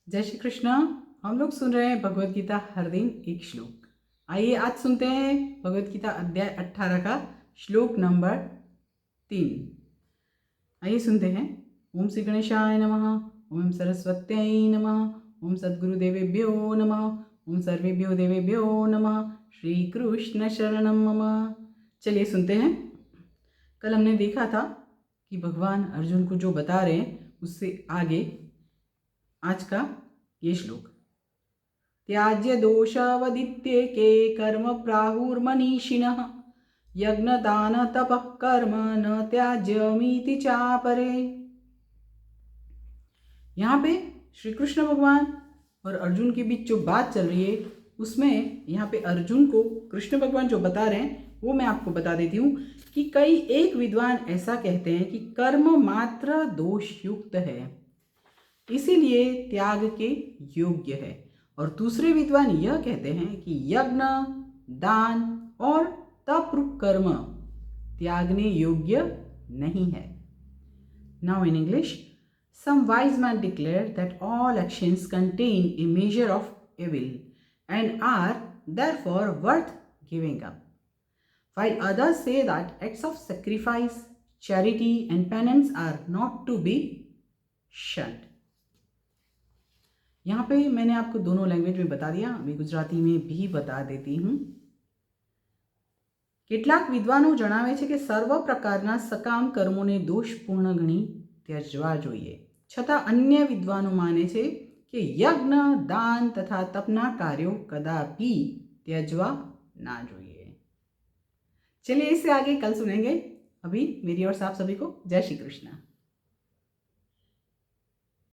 जय श्री कृष्ण। हम लोग सुन रहे हैं भगवत गीता हर दिन एक श्लोक। आइए आज सुनते हैं भगवत गीता अध्याय 18 का श्लोक नंबर 3। आइए सुनते हैं। ओम श्री गणेशाय नमः, ओम सरस्वत्यै नमः, ओम सद्गुरुदेवेभ्यो नमः, ओम सर्वेभ्यो देवेभ्यो नमः, श्री कृष्ण शरणम मम। चलिए सुनते हैं। कल हमने देखा था कि भगवान अर्जुन को जो बता रहे हैं उससे आगे आज का ये श्लोक। त्याज्य दोषावदित्येके कर्म प्राहुर्मनीषिणः, यज्ञदान तपः कर्म न त्याज्यमीति चापरे। यहाँ पे श्री कृष्ण भगवान और अर्जुन के बीच जो बात चल रही है उसमें यहाँ पे अर्जुन को कृष्ण भगवान जो बता रहे हैं वो मैं आपको बता देती हूँ कि कई एक विद्वान ऐसा कहते हैं कि कर्म मात्र दोष युक्त है, इसीलिए त्याग के योग्य है, और दूसरे विद्वान यह कहते हैं कि यज्ञ, दान और तप कर्म त्यागने योग्य नहीं है। Now in English, some wise men declare that all actions contain a measure of evil and are therefore worth giving up, while others say that acts of sacrifice, charity and penance are not to be shunned. यहाँ पे मैंने आपको दोनों language में बता दिया, अभी गुजराती में भी बता देती हूँ। કેટલાક વિદ્વાનો જણાવે છે કે સર્વ પ્રકારના સકામ કર્મોને દોષપૂર્ણ ગણી ત્યજવા જોઈએ, છતાં अन्य વિદ્વાનો માને છે કે યજ્ઞ, દાન તથા તપના કાર્યો કદાપि त्यजवा ना જોઈએ। चलिए इससे आगे कल सुनेंगे। अभी मेरी ओर से आप सभी को जय श्री कृष्ण।